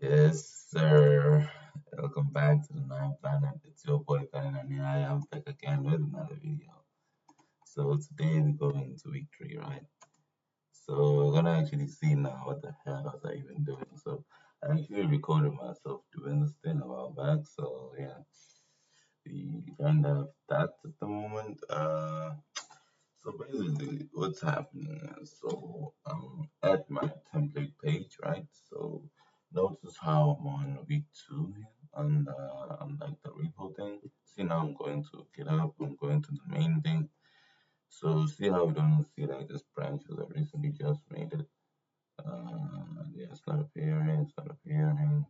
Yes, sir. Welcome back to the Ninth Planet. It's your boy Karan and I am back again with another video. So today we're going to week 3, right? So we're gonna actually see now what the hell was I even doing. So I actually recorded myself doing this thing a while back. So yeah, we kind of that at the moment. So basically, what's happening is, so I'm at my template page, right? So notice how I'm on week 2 here on like the repo thing. See, now I'm going to GitHub, I'm going to the main thing. So see how we don't see like this branch because I recently just made it. Yeah, it's not appearing, it's not appearing.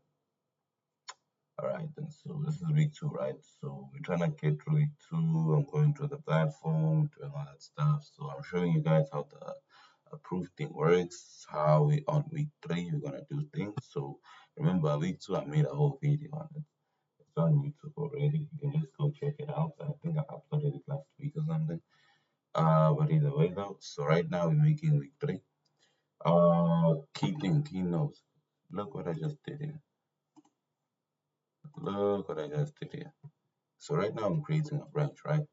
All right, then. So this is week 2, right? So we're trying to get through week 2. I'm going through the platform, doing all that stuff. So I'm showing you guys how the approved thing works, how we on week 3 we're gonna do things. So remember, week 2 I made a whole video on it. It's on YouTube already. You can just go check it out. I think I uploaded it last week or something. But either way though. So right now we're making week 3. Key notes. Look what I just did here. Look what I just did here. So right now I'm creating a branch, right?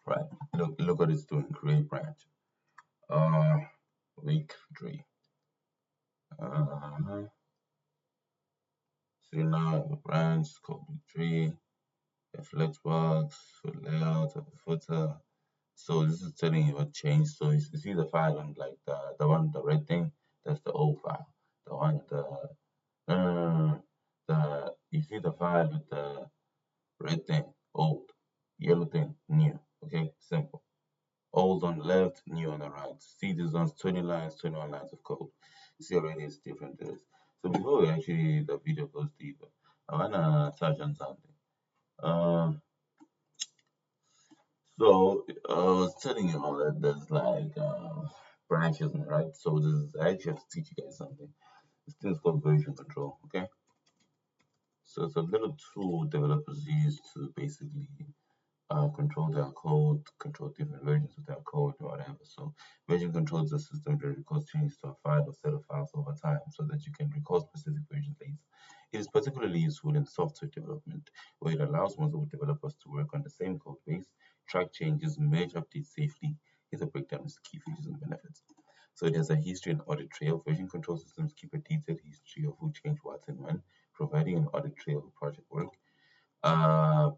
Right. Look what it's doing. Create branch. Uh, week 3. Uh-huh. See now I have a branch called week 3. A flex box for layout of the footer. So this is telling you what changed. So you see the file on like the red thing. That's the old file. The one the no no no no no. The you see the file with the red thing old, yellow thing new. Okay, simple. Old on the left, new on the right. See this one's 20 lines, 21 lines of code. You see already it's different to this. So before we actually the video goes deeper, I wanna touch on something. Um, so I was telling you all that there's like branches, right? So this is I actually have to teach you guys something. This thing is called version control. Okay, so it's a little tool developers use to basically control their code, control different versions of their code, or whatever. So version control is a system that records changes to a file or set of files over time so that you can record specific versions later. It is particularly useful in software development, where it allows multiple developers to work on the same code base, track changes, merge updates safely. Here's a breakdown of key features and benefits. So there's a history and audit trail. Version control systems keep a detailed history of who changed what and when, providing an audit trail of project work.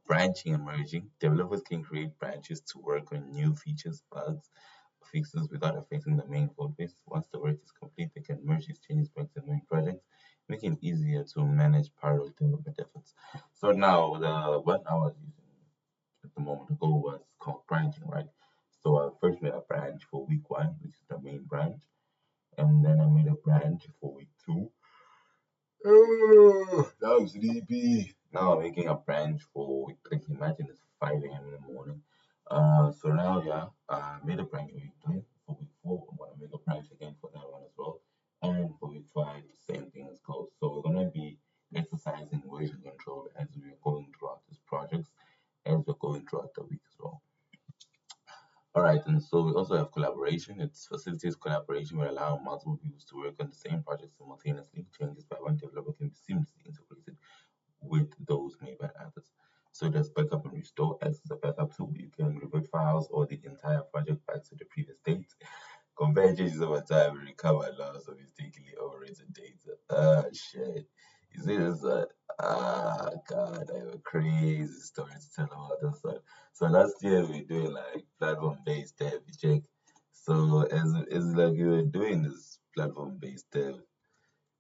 Branching and merging. Developers can create branches to work on new features, bugs, fixes without affecting the main code base. Once the work is complete, they can merge these changes back to the main project, making it easier to manage parallel development efforts. So now the one I was using at the moment ago was called branching, right? So I first made a branch for week 1, which is the main branch, and then I made a branch for week 2. Oh, now I'm sleepy. Now I'm making a branch for week 3. Imagine it's 5 a.m. in the morning. So now, yeah, I made a branch for week 3. For week 4, I'm going to make a branch again for that one as well. And for week 5, same thing as goes. So we're going to be exercising version control as we're going throughout these projects, as we're going throughout the week as well. All right, and so we also have collaboration. It facilitates collaboration by allowing multiple people to work on the same project simultaneously. Changes by one developer can be seamlessly integrated with those made by others. So there's backup and restore acts as a backup tool. You can revert files or the entire project back to the previous state. Compare changes over time and recover loss of mistakenly overwritten data. Shit. You see this one? God, I have a crazy story to tell about this one. So last year we were doing like platform-based dev, you check. So as like we were doing this platform-based dev,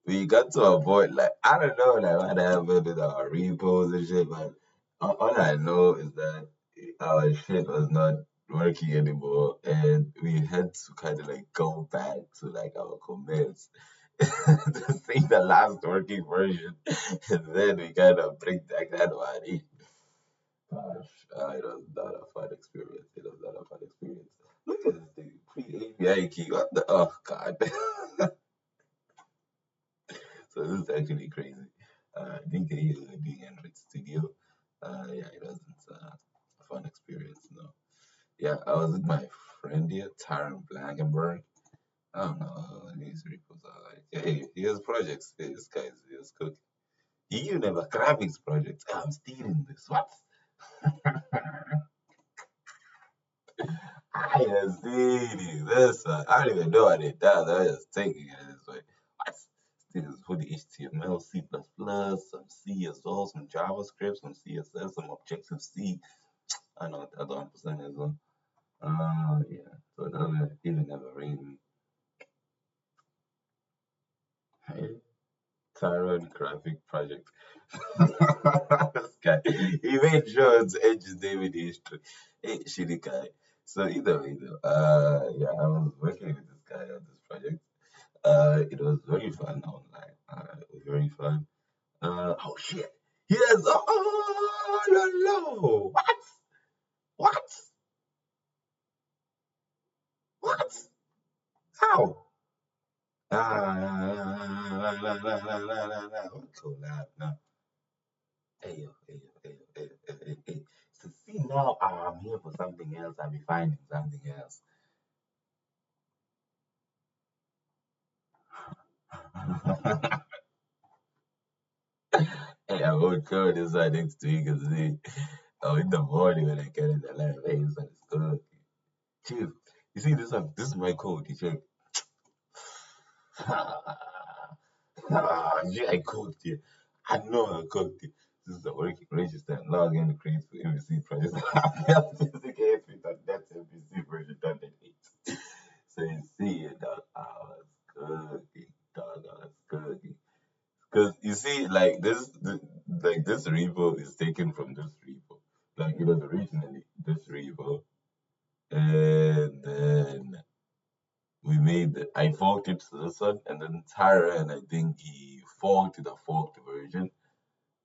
we got to a point like I don't know like what happened with our repos and shit, but all I know is that our shit was not working anymore, and we had to kind of like go back to like our commits to see the last working version, and then we kind of bring back that one in. Gosh, it was not a fun experience. It was not a fun experience. Look at this thing, pre-API key. What the? Oh God. So this is actually crazy. I think he was doing Android Studio. Yeah, it wasn't a fun experience. No. Yeah, I was with my friend here, Taran Blankenberg. I don't know. These repos are like, hey, here's projects. Hey, this guy's here's cooking. You never graphics projects. I'm stealing this. What? I am stealing this. I don't even know what it does. I'm just taking it this way. What? Stealing for the HTML, C++, some C as well, some JavaScript, some CSS, some Objective C. I know what the other 1% as well. Yeah. So it doesn't even never read me. Hey, Tyrant graphic project. This guy, he made sure to edge his name in history. Hey, shitty guy. So either way, though, yeah, I was working with this guy on this project. It was very fun online. It was very fun. Oh shit! Yes! Oh no! No. What? What? What? How? Collab now. Hey yo, hey yo, hey yo, hey yo, hey yo, hey yo. So see now I'm here for something else. I'll be finding something else. Hey, I won't cover this one next week and see. Oh, in the morning when I get in the live, hey, this one is good. Chill. You see this one? This is my code. You check. Yeah, I coded it. I know I coded it. This is the working register and log in to create for MVC project. That's MVC version 8. So you see it, dog. I was cooking, dog. I was cooking. Because you see, like this repo is taken from this repo. Like it was originally this repo, and then I forked it to this one, and then Tyra, and I think he forked the forked version,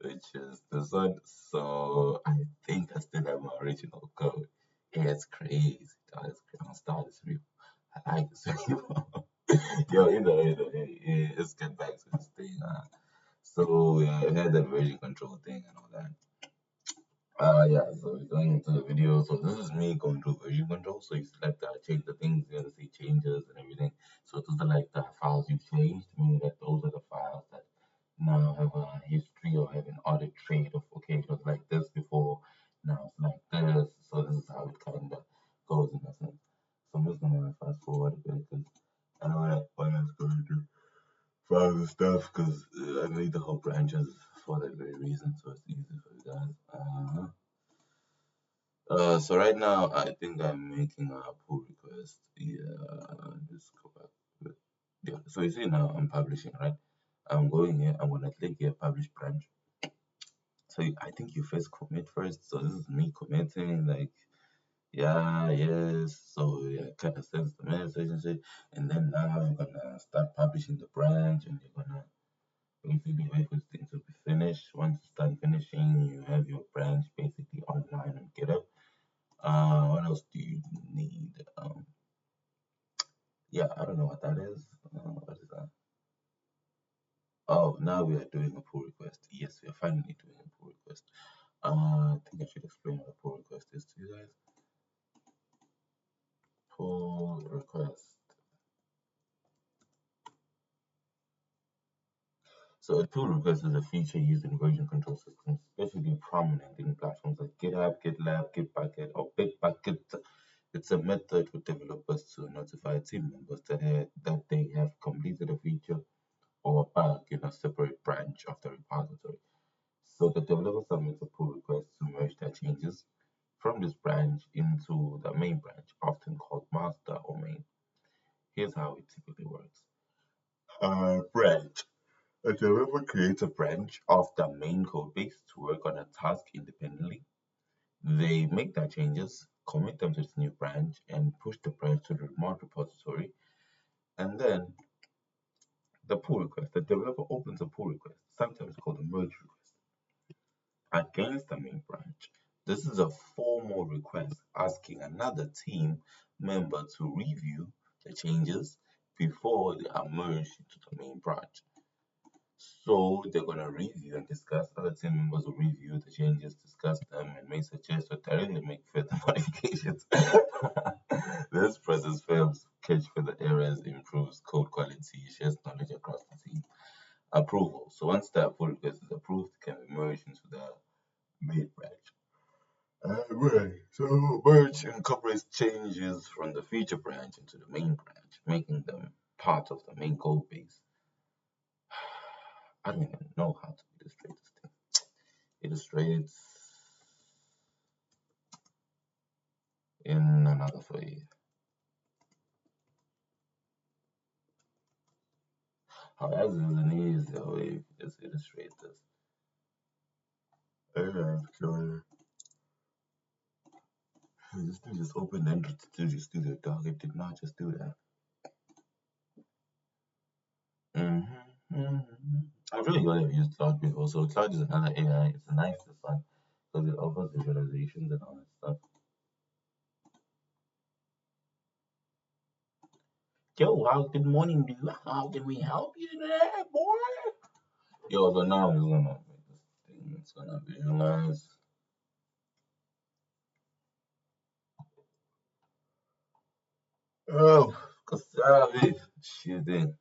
which is this one. So I think I still have my original code. Yeah, it's crazy. Dog. I'm gonna start this repo. I like this repo. Yo, let's get back to this thing. So yeah, it had that version control thing and all that. Yeah, so we're going into the video. So this is me going through version control. So you select change the things, you're gonna see changes and everything. So those are like the files you've changed, meaning that those are the files that now have a history or have an audit trait of okay, it was like this before, now it's like this. So this is how it kinda goes in a sense. So I'm just gonna fast forward a bit because I know what I was going to files and stuff because I made the whole branches for that very reason, so it's easy for you guys. So right now I think I'm making a pull request. Yeah, just go back. Yeah, so you see now I'm publishing, right? I'm going here. I'm gonna click here, publish branch. So I think you first commit first. So this is me committing, like yeah, yes. So yeah, kind of sends the message and shit. And then now you're gonna start publishing the branch, and you're gonna basically wait for this thing to be finished. Once it's done finishing, you have your branch basically online on GitHub. What else do you need? Yeah, I don't know what that is. What is that? Oh, now we are doing a pull request. Yes, we are finally doing a pull request. I think I should explain what a pull request is to you guys. Pull request. So a pull request is a feature used in version control systems, especially prominent in platforms like GitHub, GitLab, Gitbucket, or Bitbucket. It's a method for developers to notify team members that they have completed a feature or a bug in a separate branch of the repository. So the developer submits a pull request to merge their changes from this branch into the main branch, often called master or main. Here's how it typically works. Branch. A developer creates a branch of the main code base to work on a task independently. They make their changes, commit them to this new branch, and push the branch to the remote repository. And then the pull request. The developer opens a pull request, sometimes called a merge request, against the main branch. This is a formal request asking another team member to review the changes before they are merged into the main branch. So they're gonna review and discuss. Other team members will review the changes, discuss them, and may suggest or directly make further modifications. This process helps catch further errors, improves code quality, shares knowledge across the team. Approval. So once the pull request is approved, it can be merged into the main branch. Right. So merge incorporates changes from the feature branch into the main branch, making them part of the main code base. I don't even know how to illustrate this thing. Illustrates in another way. However, there's an easier way you can just illustrate this. So this thing just opened Enter Studio Dog. It did not just do that. I've really got to use Cloud before. So Cloud is another AI. It's a nice design because it offers visualizations and all that stuff. Yo, good morning, dude. How can we help you today, boy? Yo, so now I'm just gonna make this thing. It's gonna visualize. Oh, casabe. Shooting.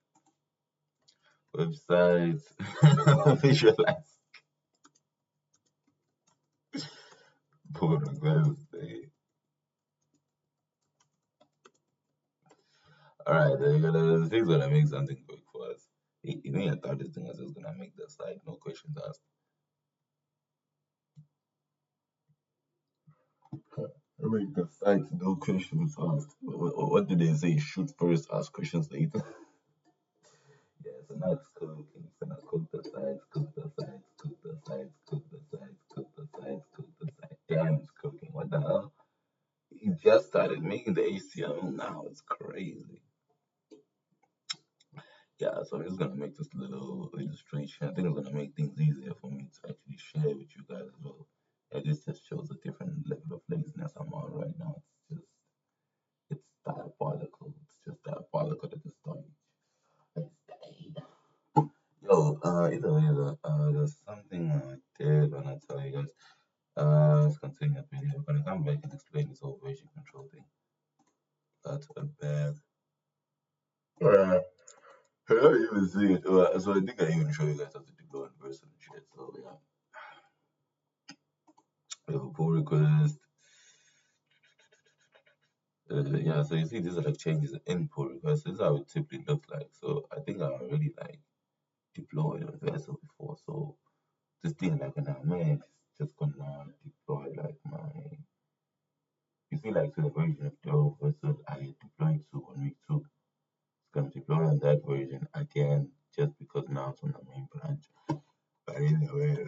Websites. Visualize. Pull request. Alright, the thing's gonna make something quick for us. You know, I thought this thing was just gonna make the site, no questions asked. I make the site, no questions asked. What did they say? Shoot first, ask questions later. Yeah, so now it's cooking. It's gonna cook the sides, cook the sides, cook the sides, cook the sides, cook the sides, cook the sides. Damn, it's cooking. What the hell? He just started making the HTML now. It's crazy. Yeah, so I'm just gonna make this little illustration. I think it's gonna make things easier for me to actually share with you guys as well. And this just shows a different level of laziness I'm on right now. It's diabolical. It's just diabolical at this point. It's died. Yo, either way, there's something I did when I tell you guys. Let's continue the video. We're gonna come back and explain this whole version control thing. That's a bad. Uh, I don't even see it. So I think I even show you guys how to deploy in person and shit. So yeah, we have a pull request. Yeah, so you see these are like changes in pull request. This is how it typically looks like. So I think I already like deployed a vessel before. So this thing like gonna make just gonna deploy like my you see like to the version of the old vessel I deployed to on week 2. It's gonna deploy on that version again just because now it's on the main branch. But anyway,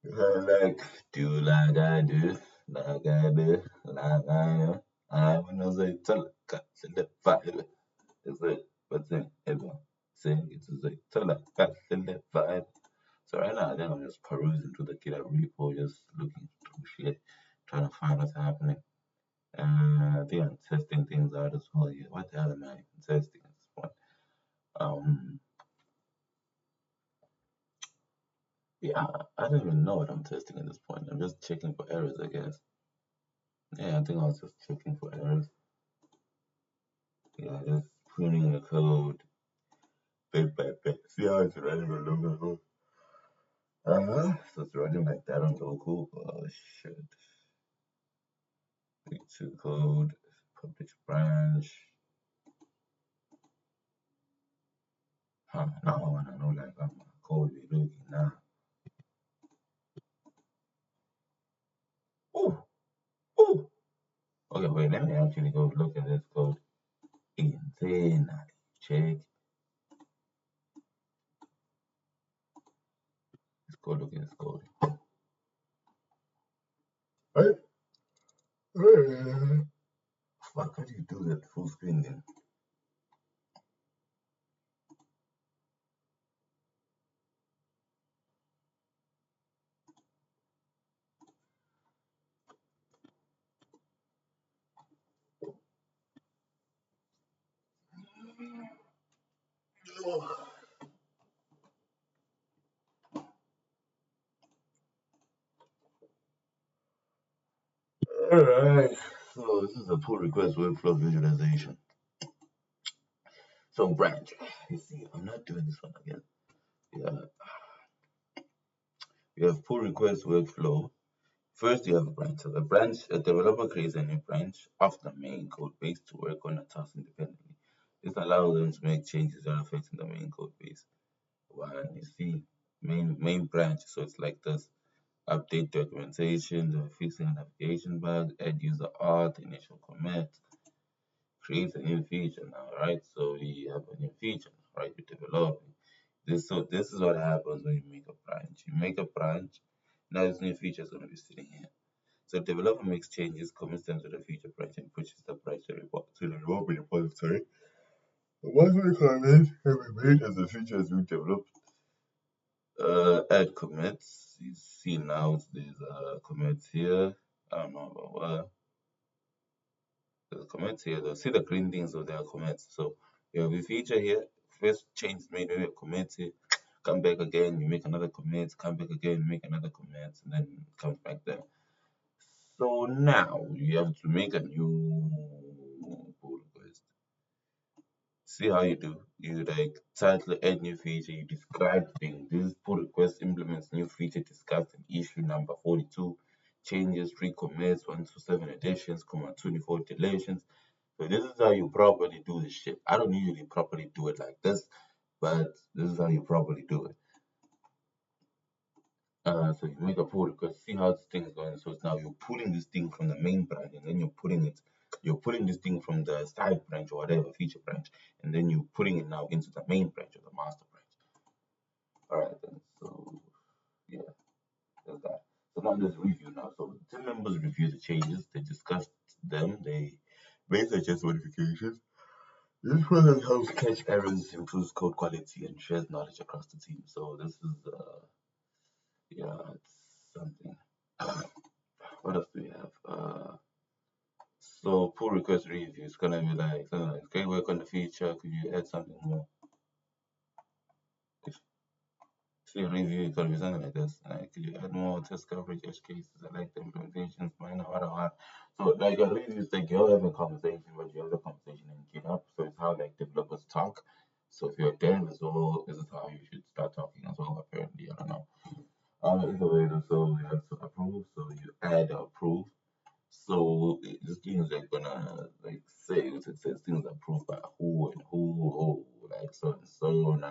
like do like I do, like I do, like I am. I wanna say tell cuts in the vibe. It's like what's in ever saying it's like tell cuts in the vibe. So right now I think I'm just perusing through the GitHub repo, just looking through shit, trying to find what's happening. I think I'm testing things out as well. Yeah, what the hell am I even testing at this point? Um, yeah, I don't even know what I'm testing at this point. I'm just checking for errors, I guess. Yeah, I think I was just checking for errors. Yeah, just pruning the code bit by bit. See how it's running on local. So it's running like that on local. Oh shit. Week 2 code, publish branch. Huh, now I wanna know like how my code is looking now. Oh, oh. Okay, wait, let me actually go look at this code. Insane. Check. Let's go look at this code. Right? Fuck, how do you do that full screen then? Alright, so this is a pull request workflow visualization. So branch, you see, I'm not doing this one again. Yeah, we have pull request workflow. First, you have a branch. So the branch, a developer creates a new branch of the main code base to work on a task independently. This allows them to make changes that affect the main code base. One, you see, main branch. So it's like this: update documentation, the fixing a navigation bug, add user art, initial commit, create a new feature now, right? So we have a new feature, right? We're developing. This is what happens when you make a branch. You make a branch, now this new feature is going to be sitting here. So developer makes changes, commits them to the feature branch, and pushes the branch to the development repository. Once we commit every made as the feature has been developed, add commits. You see now there's commits here. I don't know about what. There's commits here. Though. See the green things, so there are commits. So you have a feature here. First change is made, maybe a commit here. Come back again, you make another commit. Come back again, make another commit, and then it comes back there. So now you have to make a new pull request. See how you do. You like title, add new feature, you describe things. This pull request implements new feature discussed in issue number 42. Changes, recommits, 127 additions, 24 deletions. So this is how you properly do this shit. I don't usually properly do it like this, but this is how you properly do it. So you make a pull request, see how this thing is going. So it's now you're pulling this thing from the main branch, and then you're pulling this thing from the side branch or whatever feature branch, and then you're putting it now into the main branch or the master branch. All right, then. So yeah, there's that. So now there's review now. So the team members review the changes, they discuss them, they make suggest modifications. This process helps catch errors, improves code quality, and shares knowledge across the team. So this is yeah, it's something. What else do we have? So pull request review is gonna be like something like great work on the feature. Could you add something more? If see review, it's gonna be something like this. Could you add more test coverage, edge cases, select implementations, minor, what. So like a review is like you're having a conversation, but you have the conversation in GitHub. So it's how like developers talk. So if you're a dev as well, this is how you should start talking as well. Apparently, I don't know. Either way, so you have to approve. So you add approve. So this thing is like gonna like say it says things approved by who and who, like so and so, na.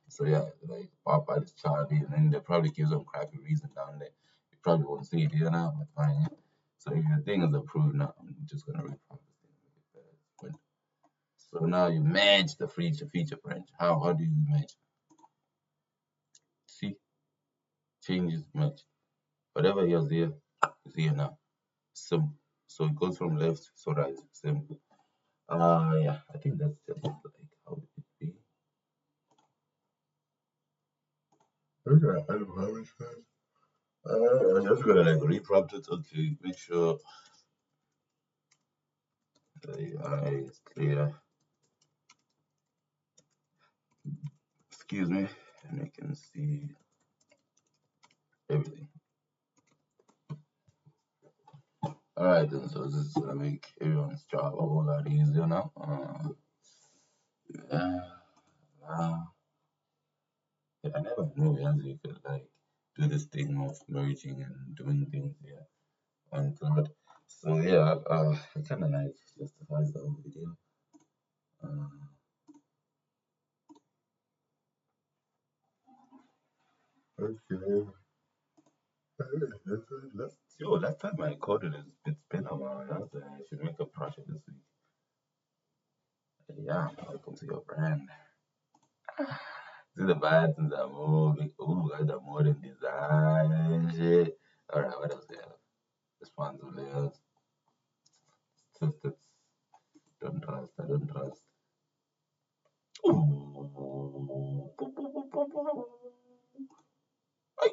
So yeah, like Papa is Charlie, and then they probably give some crappy reason down there. You probably won't see it here now, but fine. Yeah. So if your thing is approved now, I'm just gonna refine this thing and make it better. So now you match the feature branch. How do you match? See, changes match. Whatever here's here is here now. Simple. So it goes from left to right. Simple. Yeah, I think that's just like how it would be. Okay, I don't have it first. I'm just gonna like reprompt it to make sure the AI is clear. Excuse me, and I can see everything. Alright then, so this is gonna make everyone's job a whole lot easier now. Yeah, uh, yeah, I never knew as you could like do this thing of merging and doing things here on Cloud. So yeah, it kind of like justifies the whole video. Uh, okay. Last time I coded it's been a while. I should make a project this week. Yeah, welcome to your brand. See the buttons are moving. Ooh, I got more than design and shit. Alright, what else we have? Responsive layers. Test it. Don't trust. I don't trust. Ooh. Ay,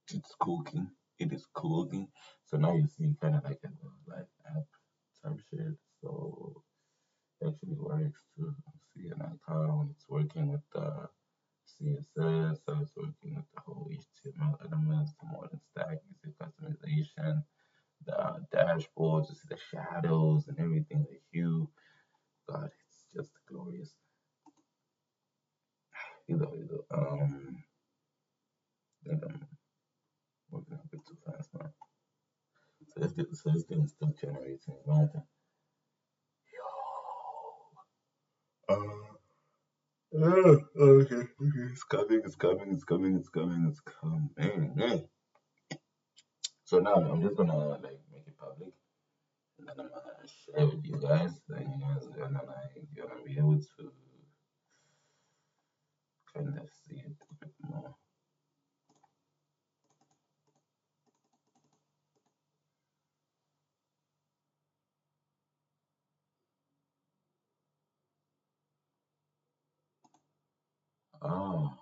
it's cooking. It is cooking. So now you see kind of like a like app type shit. So actually works to see an account. It's working with the CSS. I was working with the whole HTML elements, the modern stack, easy customization, the dashboards, you see the shadows and everything, the hue. God, it's just glorious. I think I'm working a bit too fast now. So this thing is still generating, right? Uh, okay, it's coming, it's coming, it's coming, it's coming, it's coming. Man. So now I'm just gonna like make it public, and then I'm gonna share with you guys. Then you guys are gonna like you're gonna be able to kind of see it a bit more. Oh,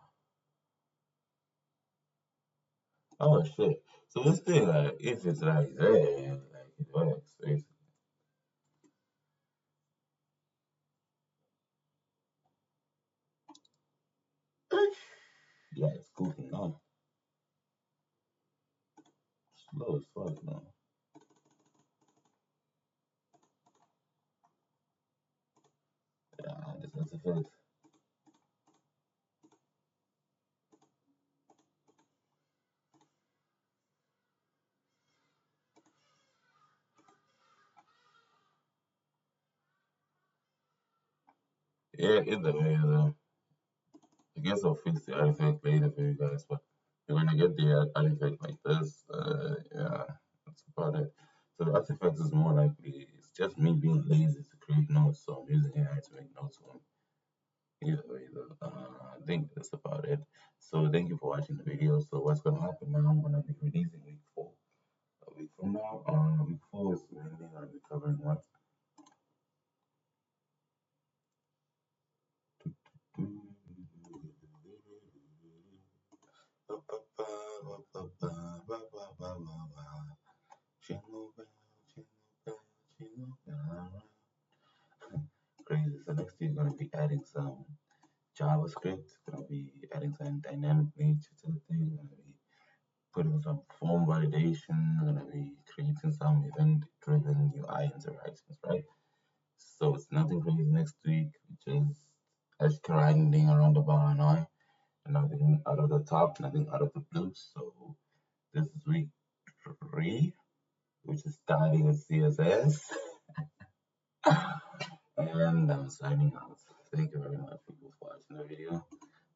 oh shit. So this thing, like, if it's like there, like it works, basically. Yeah, it's cooking now. Slow as fuck now. Yeah, that's a fact. Yeah, either way, I guess I'll fix the artifact later for you guys, but you're gonna get the artifact like this. Yeah, that's about it. So the artifact is more likely it's just me being lazy to create notes, so I'm using AI to make notes for me. Either way, though, I think that's about it. So thank you for watching the video. So what's gonna happen now? I'm gonna be releasing week 4. A week from now, week 4 is mainly gonna be covering what? Jingle bell, jingle bell, jingle bell. Crazy. So next week, we're gonna be adding some JavaScript. Gonna be adding some dynamic nature to the thing. Gonna be putting some form validation. Gonna be creating some event-driven UI interactions, right? So it's nothing crazy next week. Just grinding around the bar, nothing out of the top, nothing out of the blue. So this is week 3, which is starting with CSS. And I'm signing out. Thank you very much, people, for watching the video.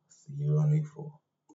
See you on week 4.